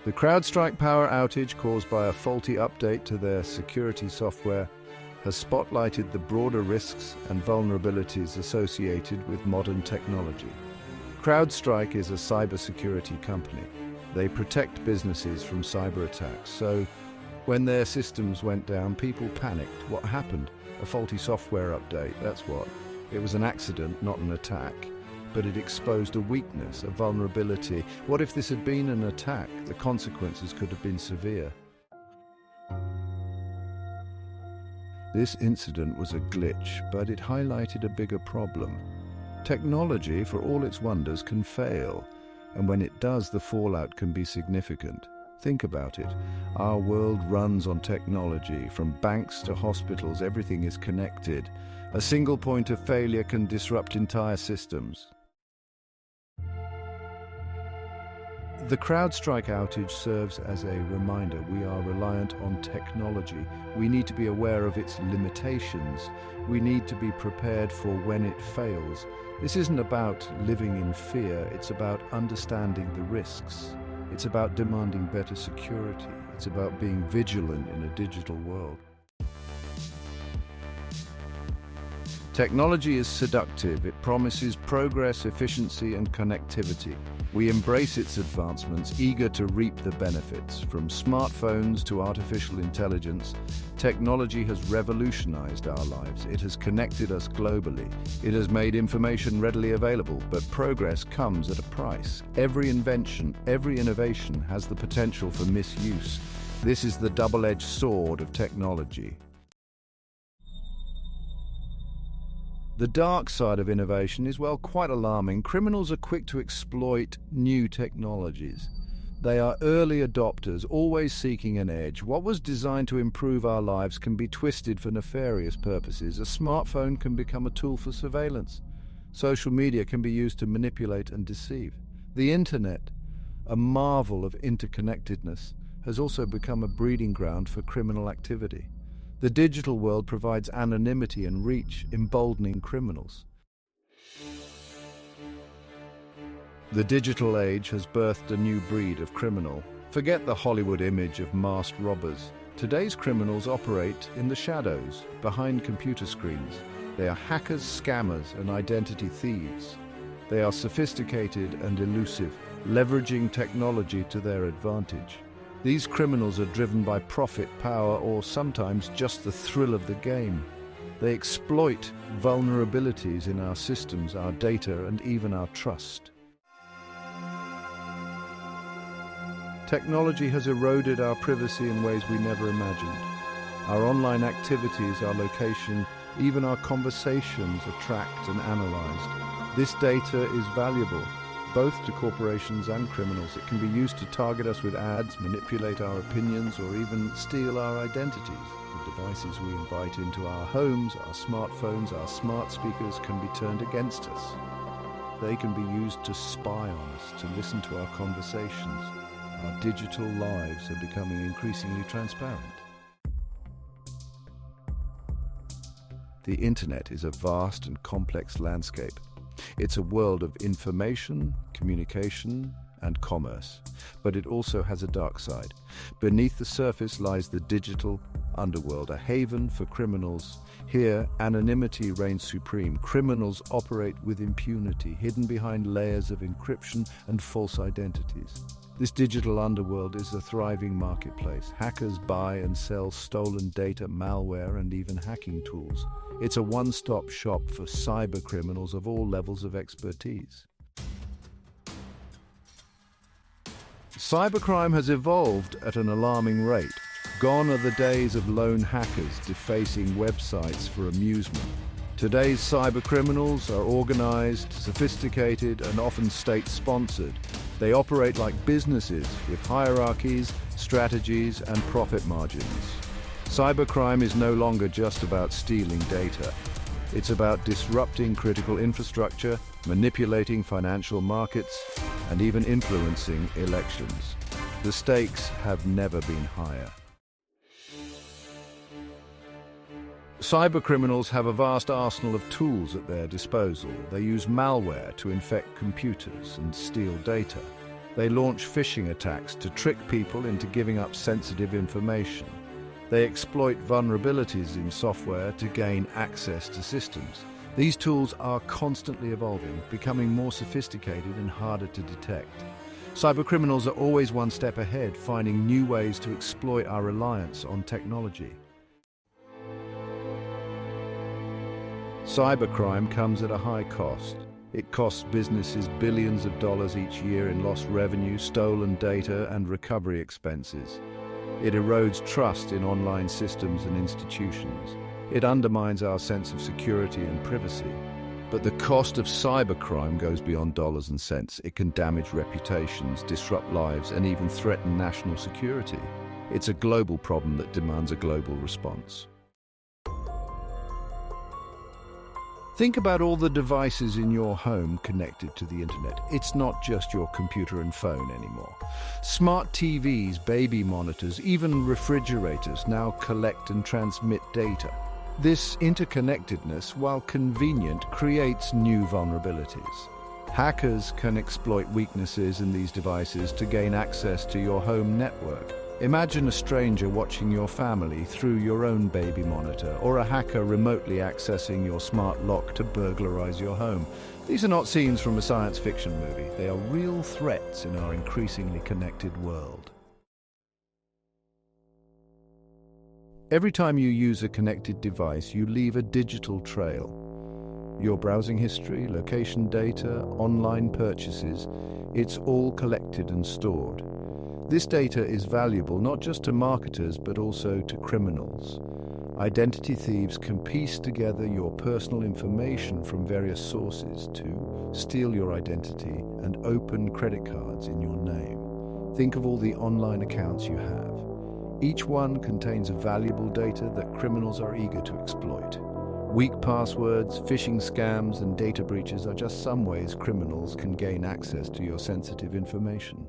The CrowdStrike power outage caused by a faulty update to their security software has spotlighted the broader risks and vulnerabilities associated with modern technology. CrowdStrike is a cybersecurity company. They protect businesses from cyberattacks. So when their systems went down, people panicked. What happened? A faulty software update, that's what. It was an accident, not an attack. But it exposed a weakness, a vulnerability. What if this had been an attack? The consequences could have been severe. This incident was a glitch, but it highlighted a bigger problem. Technology, for all its wonders, can fail, and when it does, the fallout can be significant. Think about it. Our world runs on technology. From banks to hospitals, everything is connected. A single point of failure can disrupt entire systems. The CrowdStrike outage serves as a reminder we are reliant on technology. We need to be aware of its limitations. We need to be prepared for when it fails. This isn't about living in fear, it's about understanding the risks. It's about demanding better security. It's about being vigilant in a digital world. Technology is seductive. It promises progress, efficiency, and connectivity. We embrace its advancements, eager to reap the benefits. From smartphones to artificial intelligence, technology has revolutionized our lives. It has connected us globally. It has made information readily available, but progress comes at a price. Every invention, every innovation has the potential for misuse. This is the double-edged sword of technology. The dark side of innovation is, well, quite alarming. Criminals are quick to exploit new technologies. They are early adopters, always seeking an edge. What was designed to improve our lives can be twisted for nefarious purposes. A smartphone can become a tool for surveillance. Social media can be used to manipulate and deceive. The internet, a marvel of interconnectedness, has also become a breeding ground for criminal activity. The digital world provides anonymity and reach, emboldening criminals. The digital age has birthed a new breed of criminal. Forget the Hollywood image of masked robbers. Today's criminals operate in the shadows, behind computer screens. They are hackers, scammers, and identity thieves. They are sophisticated and elusive, leveraging technology to their advantage. These criminals are driven by profit, power, or sometimes just the thrill of the game. They exploit vulnerabilities in our systems, our data, and even our trust. Technology has eroded our privacy in ways we never imagined. Our online activities, our location, even our conversations are tracked and analyzed. This data is valuable, both to corporations and criminals. It can be used to target us with ads, manipulate our opinions, or even steal our identities. The devices we invite into our homes, our smartphones, our smart speakers can be turned against us. They can be used to spy on us, to listen to our conversations. Our digital lives are becoming increasingly transparent. The internet is a vast and complex landscape. It's a world of information, communication, and commerce, but it also has a dark side. Beneath the surface lies the digital underworld, a haven for criminals. Here, anonymity reigns supreme. Criminals operate with impunity, hidden behind layers of encryption and false identities. This digital underworld is a thriving marketplace. Hackers buy and sell stolen data, malware, and even hacking tools. It's a one-stop shop for cyber criminals of all levels of expertise. Cybercrime has evolved at an alarming rate. Gone are the days of lone hackers defacing websites for amusement. Today's cybercriminals are organized, sophisticated, and often state-sponsored. They operate like businesses with hierarchies, strategies, and profit margins. Cybercrime is no longer just about stealing data. It's about disrupting critical infrastructure, manipulating financial markets, and even influencing elections. The stakes have never been higher. Cybercriminals have a vast arsenal of tools at their disposal. They use malware to infect computers and steal data. They launch phishing attacks to trick people into giving up sensitive information. They exploit vulnerabilities in software to gain access to systems. These tools are constantly evolving, becoming more sophisticated and harder to detect. Cybercriminals are always one step ahead, finding new ways to exploit our reliance on technology. Cybercrime comes at a high cost. It costs businesses billions of dollars each year in lost revenue, stolen data, and recovery expenses. It erodes trust in online systems and institutions. It undermines our sense of security and privacy. But the cost of cybercrime goes beyond dollars and cents. It can damage reputations, disrupt lives, and even threaten national security. It's a global problem that demands a global response. Think about all the devices in your home connected to the internet. It's not just your computer and phone anymore. Smart TVs, baby monitors, even refrigerators now collect and transmit data. This interconnectedness, while convenient, creates new vulnerabilities. Hackers can exploit weaknesses in these devices to gain access to your home network. Imagine a stranger watching your family through your own baby monitor, or a hacker remotely accessing your smart lock to burglarize your home. These are not scenes from a science fiction movie. They are real threats in our increasingly connected world. Every time you use a connected device, you leave a digital trail. Your browsing history, location data, online purchases, it's all collected and stored. This data is valuable not just to marketers but also to criminals. Identity thieves can piece together your personal information from various sources to steal your identity and open credit cards in your name. Think of all the online accounts you have. Each one contains valuable data that criminals are eager to exploit. Weak passwords, phishing scams, and data breaches are just some ways criminals can gain access to your sensitive information.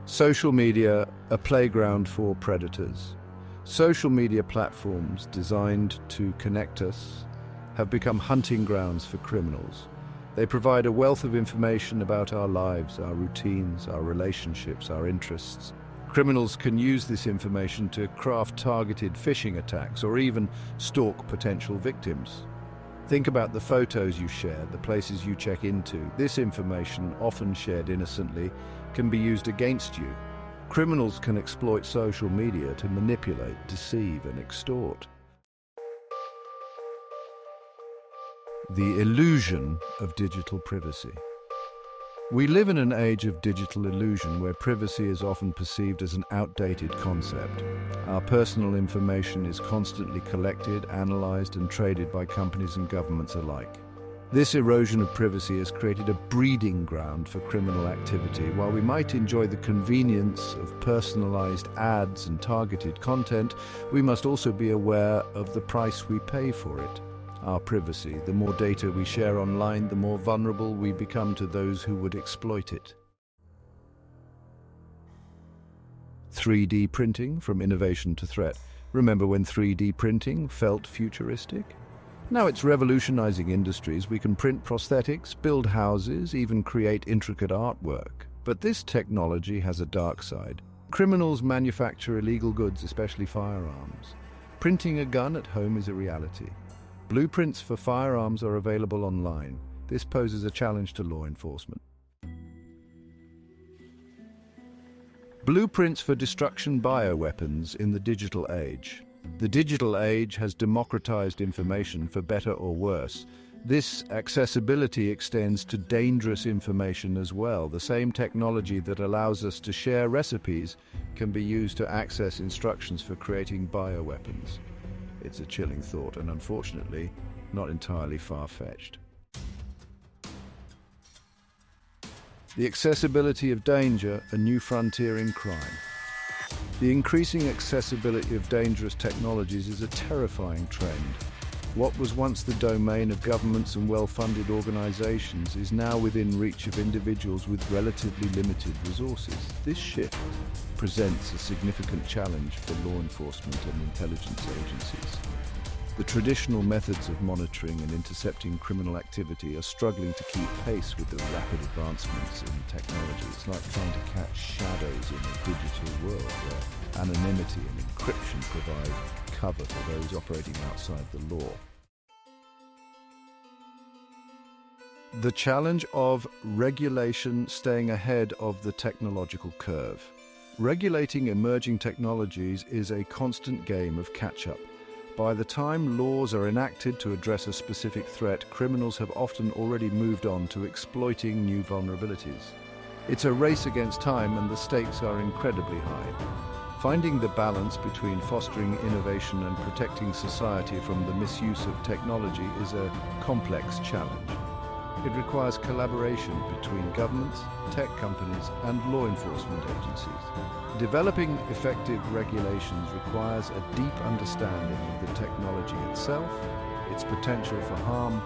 Social media, a playground for predators. Social media platforms designed to connect us have become hunting grounds for criminals. They provide a wealth of information about our lives, our routines, our relationships, our interests. Criminals can use this information to craft targeted phishing attacks or even stalk potential victims. Think about the photos you share, the places you check into. This information, often shared innocently, can be used against you. Criminals can exploit social media to manipulate, deceive, and extort. The illusion of digital privacy. We live in an age of digital illusion where privacy is often perceived as an outdated concept. Our personal information is constantly collected, analyzed, and traded by companies and governments alike. This erosion of privacy has created a breeding ground for criminal activity. While we might enjoy the convenience of personalized ads and targeted content, we must also be aware of the price we pay for it. Our privacy. The more data we share online, the more vulnerable we become to those who would exploit it. 3D printing, from innovation to threat. Remember when 3D printing felt futuristic? Now it's revolutionizing industries. We can print prosthetics, build houses, even create intricate artwork. But this technology has a dark side. Criminals manufacture illegal goods, especially firearms. Printing a gun at home is a reality. Blueprints for firearms are available online. This poses a challenge to law enforcement. Blueprints for destruction bioweapons in the digital age. The digital age has democratized information for better or worse. This accessibility extends to dangerous information as well. The same technology that allows us to share recipes can be used to access instructions for creating bioweapons. It's a chilling thought and, unfortunately, not entirely far-fetched. The accessibility of danger, a new frontier in crime. The increasing accessibility of dangerous technologies is a terrifying trend. What was once the domain of governments and well-funded organizations is now within reach of individuals with relatively limited resources. This shift presents a significant challenge for law enforcement and intelligence agencies. The traditional methods of monitoring and intercepting criminal activity are struggling to keep pace with the rapid advancements in technology. It's like trying to catch shadows in a digital world where anonymity and encryption provide cover for those operating outside the law. The challenge of regulation staying ahead of the technological curve. Regulating emerging technologies is a constant game of catch-up. By the time laws are enacted to address a specific threat, criminals have often already moved on to exploiting new vulnerabilities. It's a race against time, and the stakes are incredibly high. Finding the balance between fostering innovation and protecting society from the misuse of technology is a complex challenge. It requires collaboration between governments, tech companies, and law enforcement agencies. Developing effective regulations requires a deep understanding of the technology itself, its potential for harm,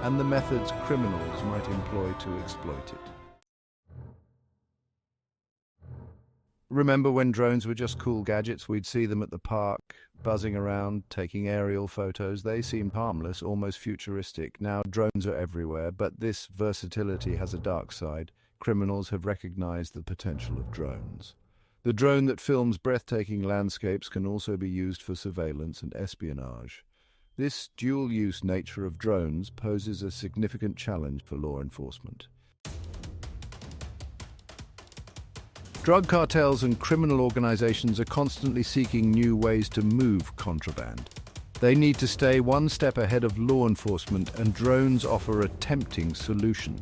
and the methods criminals might employ to exploit it. Remember when drones were just cool gadgets? We'd see them at the park, buzzing around, taking aerial photos. They seemed harmless, almost futuristic. Now drones are everywhere, but this versatility has a dark side. Criminals have recognized the potential of drones. The drone that films breathtaking landscapes can also be used for surveillance and espionage. This dual-use nature of drones poses a significant challenge for law enforcement. Drug cartels and criminal organizations are constantly seeking new ways to move contraband. They need to stay one step ahead of law enforcement, and drones offer a tempting solution.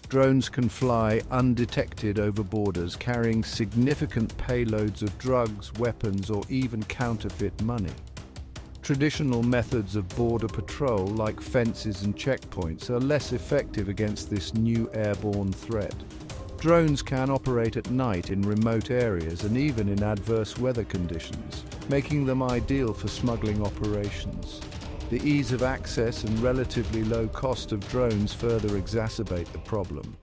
Drones can fly undetected over borders, carrying significant payloads of drugs, weapons, or even counterfeit money. Traditional methods of border patrol, like fences and checkpoints, are less effective against this new airborne threat. Drones can operate at night in remote areas and even in adverse weather conditions, making them ideal for smuggling operations. The ease of access and relatively low cost of drones further exacerbate the problem.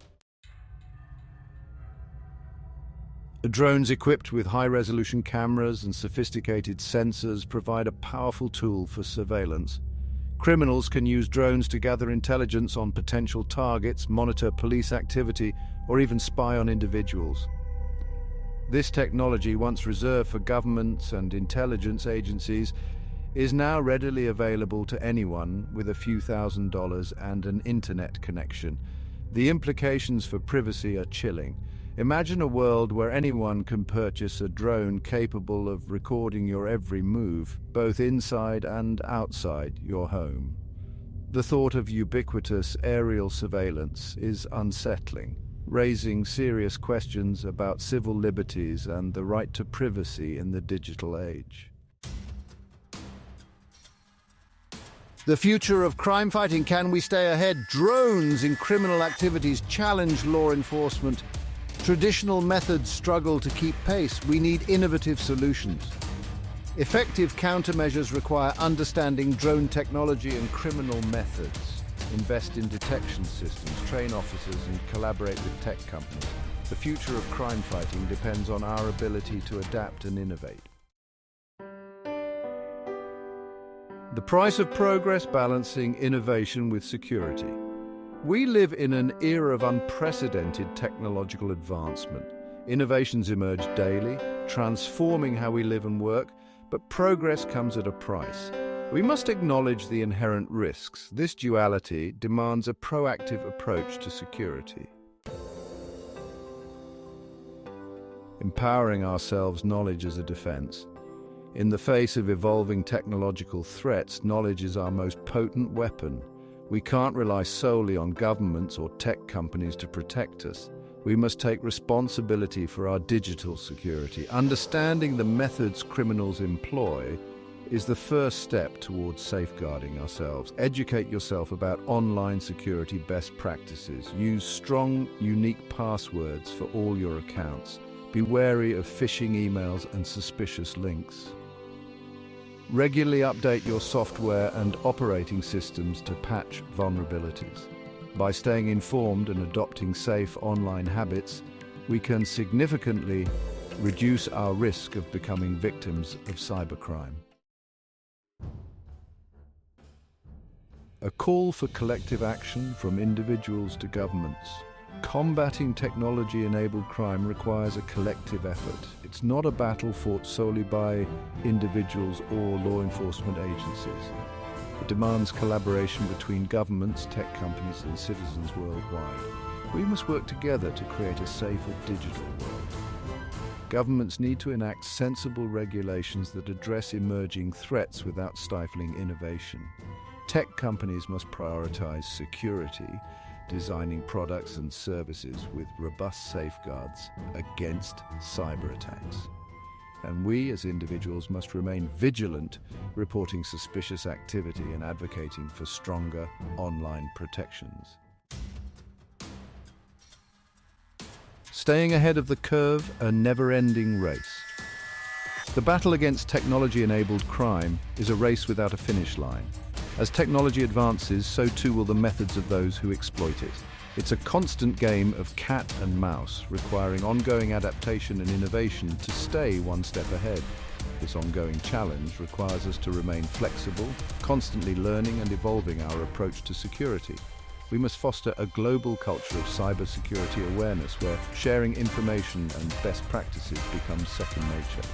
Drones equipped with high-resolution cameras and sophisticated sensors provide a powerful tool for surveillance. Criminals can use drones to gather intelligence on potential targets, monitor police activity, or even spy on individuals. This technology, once reserved for governments and intelligence agencies, is now readily available to anyone with a few $1,000s and an internet connection. The implications for privacy are chilling. Imagine a world where anyone can purchase a drone capable of recording your every move, both inside and outside your home. The thought of ubiquitous aerial surveillance is unsettling, raising serious questions about civil liberties and the right to privacy in the digital age. The future of crime fighting. Can we stay ahead? Drones in criminal activities challenge law enforcement. Traditional methods struggle to keep pace. We need innovative solutions. Effective countermeasures require understanding drone technology and criminal methods. Invest in detection systems, train officers, and collaborate with tech companies. The future of crime fighting depends on our ability to adapt and innovate. The price of progress: balancing innovation with security. We live in an era of unprecedented technological advancement. Innovations emerge daily, transforming how we live and work, but progress comes at a price. We must acknowledge the inherent risks. This duality demands a proactive approach to security. Empowering ourselves: knowledge as a defense. In the face of evolving technological threats, knowledge is our most potent weapon. We can't rely solely on governments or tech companies to protect us. We must take responsibility for our digital security. Understanding the methods criminals employ is the first step towards safeguarding ourselves. Educate yourself about online security best practices. Use strong, unique passwords for all your accounts. Be wary of phishing emails and suspicious links. Regularly update your software and operating systems to patch vulnerabilities. By staying informed and adopting safe online habits, we can significantly reduce our risk of becoming victims of cybercrime. A call for collective action from individuals to governments. Combating technology-enabled crime requires a collective effort. It's not a battle fought solely by individuals or law enforcement agencies. It demands collaboration between governments, tech companies, and citizens worldwide. We must work together to create a safer digital world. Governments need to enact sensible regulations that address emerging threats without stifling innovation. Tech companies must prioritize security, designing products and services with robust safeguards against cyberattacks. And we as individuals must remain vigilant, reporting suspicious activity and advocating for stronger online protections. Staying ahead of the curve, a never-ending race. The battle against technology-enabled crime is a race without a finish line. As technology advances, so too will the methods of those who exploit it. It's a constant game of cat and mouse, requiring ongoing adaptation and innovation to stay one step ahead. This ongoing challenge requires us to remain flexible, constantly learning and evolving our approach to security. We must foster a global culture of cybersecurity awareness where sharing information and best practices becomes second nature.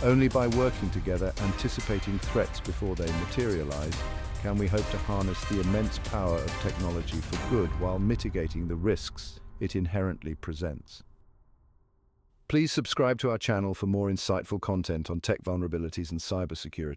Only by working together, anticipating threats before they materialize, can we hope to harness the immense power of technology for good while mitigating the risks it inherently presents. Please subscribe to our channel for more insightful content on tech vulnerabilities and cybersecurity.